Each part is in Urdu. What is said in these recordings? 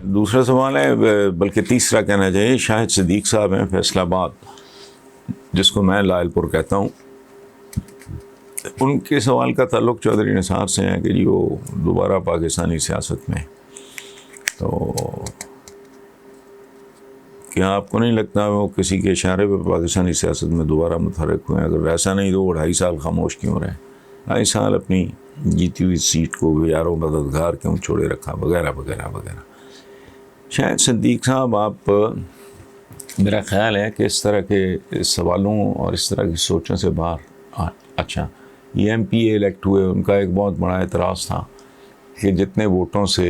دوسرا سوال ہے، بلکہ تیسرا کہنا چاہیے، شاہد صدیق صاحب ہیں فیصل آباد، جس کو میں لائل پور کہتا ہوں. ان کے سوال کا تعلق چودھری نثار سے ہے کہ جی وہ دوبارہ پاکستانی سیاست میں، تو کیا آپ کو نہیں لگتا وہ کسی کے اشارے پہ پاکستانی سیاست میں دوبارہ متحرک ہوئے ہیں؟ اگر ایسا نہیں تو وہ 2.5 سال خاموش کیوں رہے، 2.5 سال اپنی جیتی ہوئی سیٹ کو یاروں مددگار کیوں چھوڑے رکھا، وغیرہ وغیرہ وغیرہ. شاید صدیق صاحب، آپ، میرا خیال ہے کہ اس طرح کے سوالوں اور اس طرح کی سوچوں سے باہر اچھا، یہ ایم پی اے الیکٹ ہوئے، ان کا ایک بہت بڑا اعتراض تھا کہ جتنے ووٹوں سے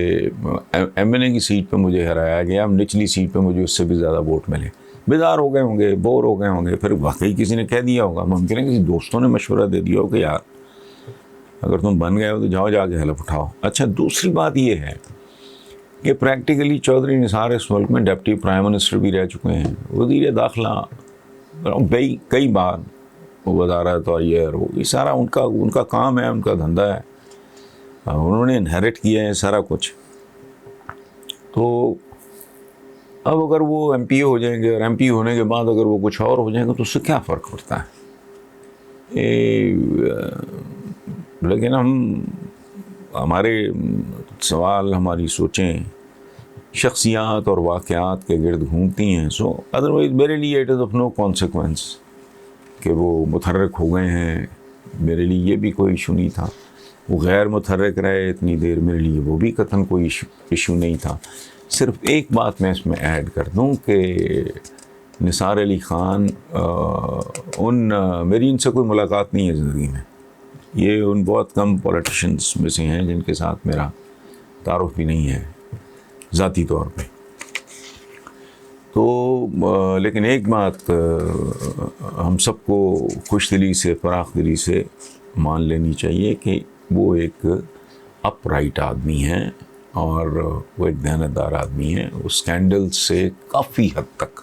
ایم این اے کی سیٹ پہ مجھے ہرایا گیا، اب نچلی سیٹ پہ مجھے اس سے بھی زیادہ ووٹ ملے. بیدار ہو گئے ہوں گے، بور ہو گئے ہوں گے، پھر واقعی کسی نے کہہ دیا ہوگا، ممکن ہے کسی دوستوں نے مشورہ دے دیا ہو کہ یار اگر تم بن گئے ہو تو جاؤ جا کے حلف اٹھاؤ. اچھا، دوسری بات یہ ہے کہ پریکٹیکلی چودھری نثار اس ملک میں ڈپٹی پرائم منسٹر بھی رہ چکے ہیں، وزیر داخلہ کئی بار، وزارت اور یہ سارا ان کا کام ہے، ان کا دھندا ہے، انہوں نے انہیرٹ کیا ہے سارا کچھ. تو اب اگر وہ ایم پی اے ہو جائیں گے اور ایم پی ہونے کے بعد اگر وہ کچھ اور ہو جائیں گے تو اس سے کیا فرق پڑتا ہے؟ لیکن ہمارے سوال، ہماری سوچیں شخصیات اور واقعات کے گرد گھومتی ہیں. سو ادروائز میرے لیے it is of no consequence کہ وہ متحرک ہو گئے ہیں، میرے لیے یہ بھی کوئی ایشو نہیں تھا. وہ غیر متحرک رہے اتنی دیر، میرے لیے وہ بھی قطعاً کوئی ایشو نہیں تھا. صرف ایک بات میں اس میں ایڈ کر دوں کہ نثار علی خان، میری ان سے کوئی ملاقات نہیں ہے زندگی میں. یہ ان بہت کم پولیٹیشنز میں سے ہیں جن کے ساتھ میرا تعارف بھی نہیں ہے ذاتی طور پہ. تو لیکن ایک بات ہم سب کو خوش دلی سے، فراخ دلی سے مان لینی چاہیے کہ وہ ایک اپ رائٹ آدمی ہیں اور وہ ایک دیانتدار آدمی ہیں. وہ اسکینڈل سے کافی حد تک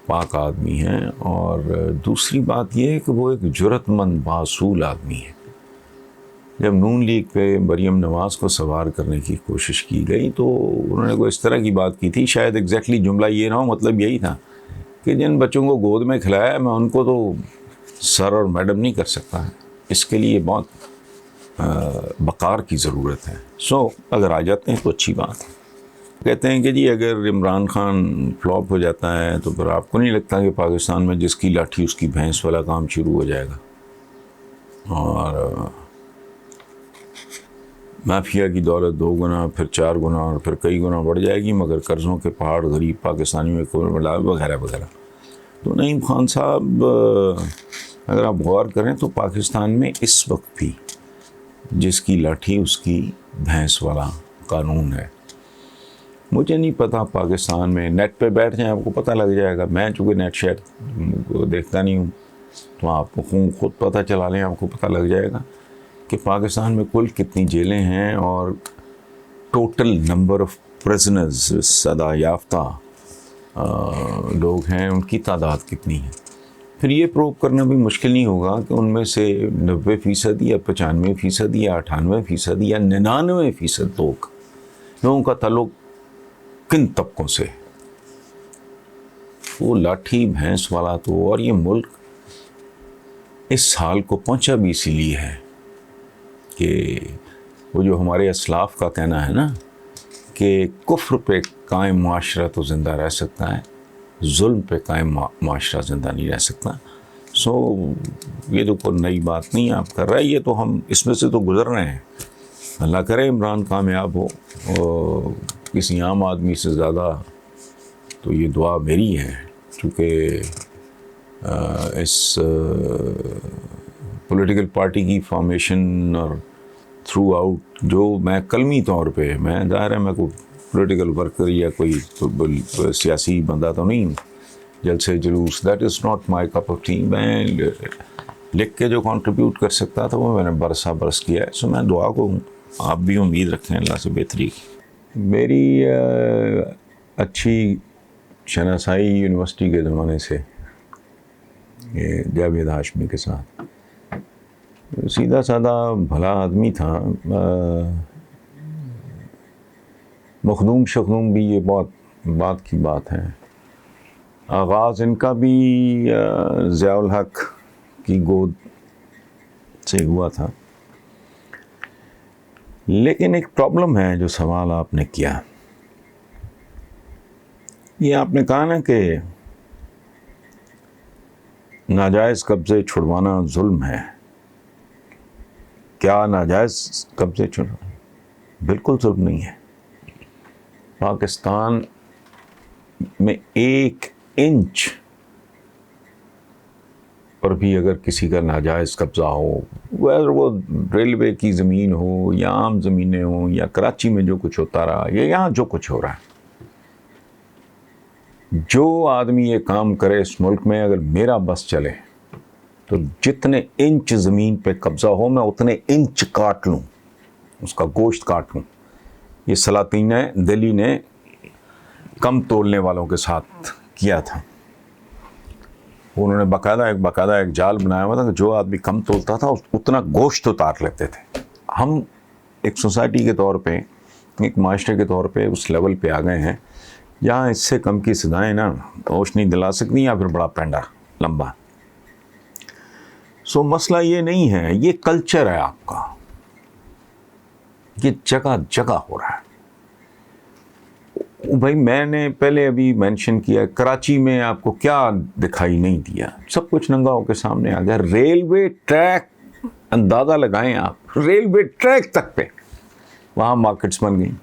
پاک آدمی ہیں. اور دوسری بات یہ ہے کہ وہ ایک جرأت مند باصول آدمی ہے. جب نون لیگ پہ مریم نواز کو سوار کرنے کی کوشش کی گئی تو انہوں نے کوئی اس طرح کی بات کی تھی، شاید ایگزیکٹلی جملہ یہ نہ ہو، مطلب یہی تھا کہ جن بچوں کو گود میں کھلایا میں ان کو تو سر اور میڈم نہیں کر سکتا، اس کے لیے بہت وقار کی ضرورت ہے. سو اگر آ جاتے ہیں تو اچھی بات ہے. کہتے ہیں کہ جی اگر عمران خان فلاپ ہو جاتا ہے تو پھر آپ کو نہیں لگتا کہ پاکستان میں جس کی لاٹھی اس کی بھینس والا کام شروع ہو جائے گا، اور مافیا کی دولت 2 گنا، پھر 4 گنا، اور پھر کئی گنا بڑھ جائے گی، مگر قرضوں کے پہاڑ غریب پاکستانیوں میں کو ملا، وغیرہ وغیرہ. تو نعیم خان صاحب، اگر آپ غور کریں تو پاکستان میں اس وقت بھی جس کی لاٹھی اس کی بھینس والا قانون ہے. مجھے نہیں پتا پاکستان میں، نیٹ پہ بیٹھ جائیں آپ کو پتہ لگ جائے گا. میں چونکہ نیٹ شیٹ دیکھتا نہیں ہوں تو آپ کو خود پتہ چلا لیں، آپ کو پتہ لگ جائے گا کہ پاکستان میں کل کتنی جیلیں ہیں اور ٹوٹل نمبر آف پرزنرز، سزا یافتہ لوگ ہیں، ان کی تعداد کتنی ہے. پھر یہ پروو کرنا بھی مشکل نہیں ہوگا کہ ان میں سے 90% یا 95% یا 98% یا 99% لوگوں کا تعلق کن طبقوں سے. وہ لاٹھی بھینس والا تو، اور یہ ملک اس حال کو پہنچا بھی اسی لیے ہے کہ وہ جو ہمارے اسلاف کا کہنا ہے نا کہ کفر پہ قائم معاشرہ تو زندہ رہ سکتا ہے، ظلم پہ قائم معاشرہ زندہ نہیں رہ سکتا. سو یہ تو کوئی نئی بات نہیں آپ کر رہے ہیں، یہ تو ہم اس میں سے تو گزر رہے ہیں. اللہ کرے عمران کامیاب ہو، اور کسی عام آدمی سے زیادہ تو یہ دعا میری ہے، چونکہ اس پولیٹیکل پارٹی کی فارمیشن اور تھرو آؤٹ جو میں کلمی طور پہ، میں ظاہر ہے میں کوئی پولیٹیکل ورکر یا کوئی سیاسی بندہ تو نہیں ہوں، جلسے جلوس، that is not my cup of T. میں لکھ کے جو کنٹریبیوٹ کر سکتا تھا وہ میں نے برس کیا ہے. سو میں دعا کو ہوں، آپ بھی امید رکھیں اللہ سے بہتری کی. میری اچھی شناسائی یونیورسٹی کے زمانے سے جاوید ہاشمی کے ساتھ، سیدھا سادہ بھلا آدمی تھا. مخدوم شخدوم بھی یہ بہت بات کی بات ہے. آغاز ان کا بھی ضیاء الحق کی گود سے ہوا تھا. لیکن ایک پرابلم ہے جو سوال آپ نے کیا, یہ آپ نے کہا نا کہ ناجائز قبضے چھڑوانا ظلم ہے. کیا ناجائز قبضے چھڑوانا بالکل ظلم نہیں ہے. پاکستان میں 1 انچ پر بھی اگر کسی کا ناجائز قبضہ ہو, وہ ریلوے کی زمین ہو یا عام زمینیں ہوں یا کراچی میں جو کچھ ہوتا رہا یا یہاں جو کچھ ہو رہا ہے, جو آدمی یہ کام کرے اس ملک میں, اگر میرا بس چلے تو جتنے انچ زمین پہ قبضہ ہو میں اتنے انچ کاٹ لوں, اس کا گوشت کاٹ لوں. یہ سلاطین دہلی نے کم تولنے والوں کے ساتھ کیا تھا. انہوں نے باقاعدہ ایک جال بنایا ہوا تھا کہ جو آدمی کم تولتا تھا اتنا گوشت اتار لیتے تھے. ہم ایک سوسائٹی کے طور پہ, ایک معاشرے کے طور پہ اس لیول پہ آ گئے ہیں جہاں اس سے کم کی سزائیں نا ہوش نہیں دلا سکتی یا پھر بڑا پینڈا لمبا. سو مسئلہ یہ نہیں ہے, یہ کلچر ہے آپ کا, یہ جگہ جگہ ہو رہا ہے. بھائی میں نے پہلے ابھی مینشن کیا, کراچی میں آپ کو کیا دکھائی نہیں دیا, سب کچھ ننگا ہو کے سامنے آ گیا. ریلوے ٹریک اندازہ لگائیں آپ, ریلوے ٹریک تک پہ وہاں مارکیٹس بن گئیں.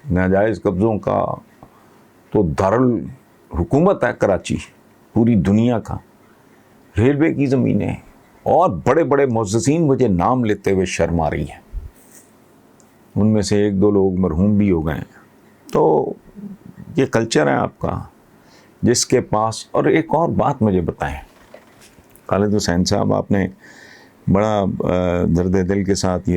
ناجائز قبضوں کا تو دارالحکومت ہے کراچی پوری دنیا کا. ریلوے کی زمینیں اور بڑے بڑے معززین مجھے نام لیتے ہوئے شرم آ رہی ہیں, ان میں سے 1-2 لوگ مرحوم بھی ہو گئے ہیں. تو یہ کلچر ہے آپ کا جس کے پاس. اور ایک اور بات مجھے بتائیں خالد حسین صاحب, آپ نے بڑا درد دل کے ساتھ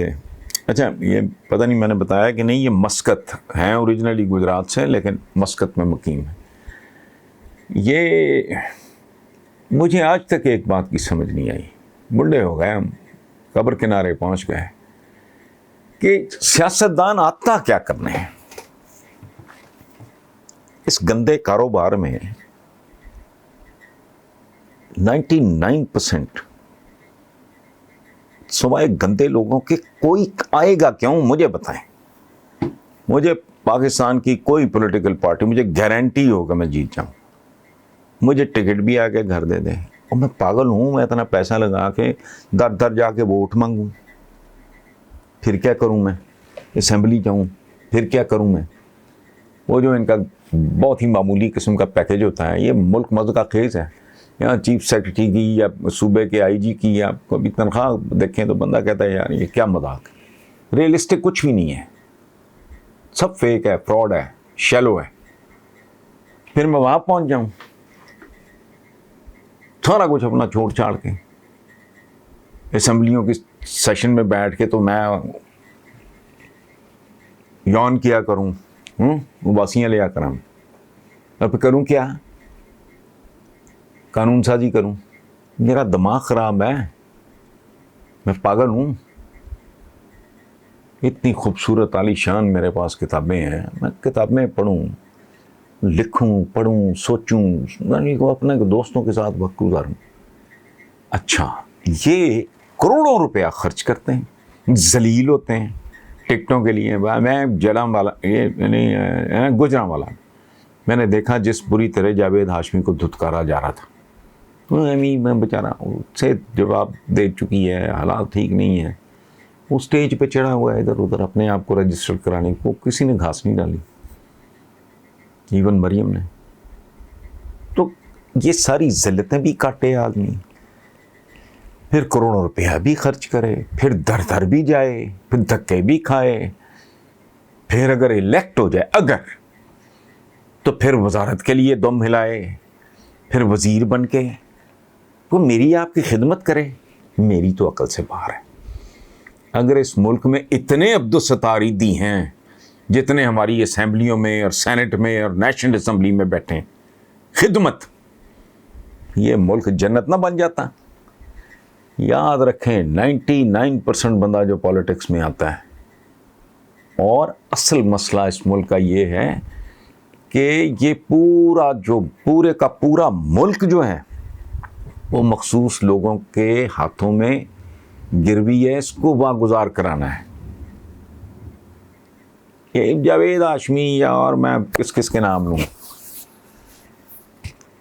اچھا یہ پتہ نہیں میں نے بتایا کہ نہیں, یہ مسقط ہیں اوریجنلی گجرات سے لیکن مسقط میں مقیم ہے. یہ مجھے آج تک ایک بات کی سمجھ نہیں آئی, بڈھے ہو گئے ہم, قبر کنارے پہنچ گئے, کہ سیاستدان آتا کیا کرنے ہیں اس گندے کاروبار میں. 99% سوائے گندے لوگوں کے کوئی آئے گا کیوں, مجھے بتائیں. مجھے پاکستان کی کوئی پولیٹیکل پارٹی, مجھے گارنٹی ہوگا میں جیت جاؤں, مجھے ٹکٹ بھی آ کے گھر دے دیں. اور میں پاگل ہوں, میں اتنا پیسہ لگا کے در در جا کے ووٹ مانگوں, پھر کیا کروں میں, اسمبلی جاؤں پھر کیا کروں میں. وہ جو ان کا بہت ہی معمولی قسم کا پیکیج ہوتا ہے, یہ ملک مزہ کا خیز ہے. یہاں چیف سیکرٹری کی یا صوبے کے آئی جی کی یا کبھی تنخواہ دیکھیں تو بندہ کہتا ہے یار یہ کیا مذاق, ریئلسٹک کچھ بھی نہیں ہے, سب فیک ہے, فراڈ ہے, شیلو ہے. پھر میں وہاں پہنچ جاؤں سارا کچھ اپنا چھوڑ چھاڑ کے اسمبلیوں کی سیشن میں بیٹھ کے, تو میں یون کیا کروں, اباسیاں لیا کروں, اور پھر کروں کیا, قانون سازی کروں. میرا دماغ خراب ہے, میں پاگل ہوں. اتنی خوبصورت عالی شان میرے پاس کتابیں ہیں, میں کتابیں پڑھوں, لکھوں, پڑھوں, سوچوں, میں اپنے دوستوں کے ساتھ وقت گزاروں. اچھا یہ کروڑوں روپیہ خرچ کرتے ہیں, ذلیل ہوتے ہیں ٹکٹوں کے لیے. میں جلام والا, یہ گجرانوالا میں نے دیکھا جس بری طرح جاوید ہاشمی کو دھتکارا جا رہا تھا. میں بیچارہ سے جواب دے چکی ہے, حالات ٹھیک نہیں ہے, وہ اسٹیج پہ چڑھا ہوا ہے ادھر ادھر اپنے آپ کو رجسٹر کرانے کو, کسی نے گھاس نہیں ڈالی, ایون مریم نے. تو یہ ساری ذلتیں بھی کاٹے آدمی, پھر کروڑوں روپیہ بھی خرچ کرے, پھر در در بھی جائے, پھر دھکے بھی کھائے, پھر اگر الیکٹ ہو جائے تو پھر وزارت کے لیے دم ہلائے, پھر وزیر بن کے وہ میری آپ کی خدمت کرے. میری تو عقل سے باہر ہے. اگر اس ملک میں اتنے عبدالستاری دی ہیں جتنے ہماری اسمبلیوں میں اور سینٹ میں اور نیشنل اسمبلی میں بیٹھے ہیں, خدمت, یہ ملک جنت نہ بن جاتا. یاد رکھیں 99% بندہ جو پالیٹکس میں آتا ہے اور اصل مسئلہ اس ملک کا یہ ہے کہ یہ پورے کا پورا ملک جو ہے وہ مخصوص لوگوں کے ہاتھوں میں گروی ہے، اس کو واگزار کرانا ہے. یہ جاوید ہاشمی یا اور میں کس کے نام لوں،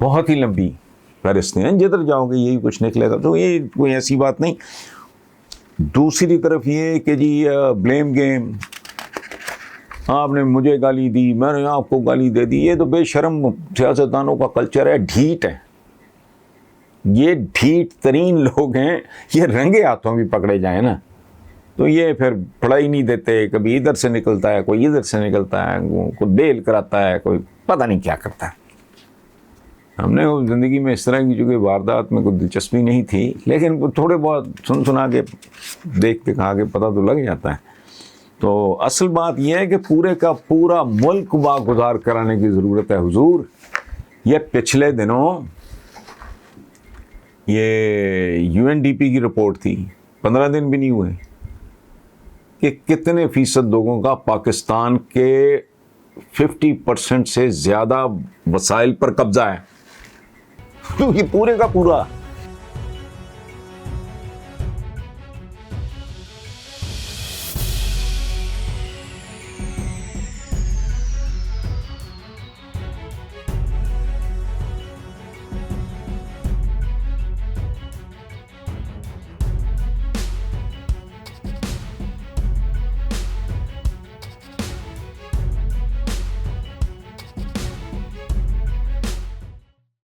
بہت ہی لمبی فہرست ہیں، جدھر جاؤ گے یہی کچھ نکلے گا. تو یہ کوئی ایسی بات نہیں. دوسری طرف یہ کہ جی بلیم گیم، آپ نے مجھے گالی دی، میں نے آپ کو گالی دے دی، یہ تو بے شرم سیاستدانوں کا کلچر ہے، ڈھیٹ ہے. یہ ڈھیٹ ترین لوگ ہیں، یہ رنگے ہاتھوں بھی پکڑے جائیں نا تو یہ پھر پڑھائی نہیں دیتے، کبھی ادھر سے نکلتا ہے، کوئی ادھر سے نکلتا ہے، کوئی بیل کراتا ہے، کوئی پتہ نہیں کیا کرتا ہے. ہم نے زندگی میں اس طرح کی چونکہ واردات میں کوئی دلچسپی نہیں تھی، لیکن تھوڑے بہت سنا کے دیکھ کے کھا کے پتہ تو لگ جاتا ہے. تو اصل بات یہ ہے کہ پورے کا پورا ملک واگزار کرانے کی ضرورت ہے حضور. یہ پچھلے دنوں یہ UNDP کی رپورٹ تھی، 15 دن بھی نہیں ہوئے کہ کتنے فیصد لوگوں کا پاکستان کے 50% سے زیادہ وسائل پر قبضہ ہے. تو یہ پورے کا پورا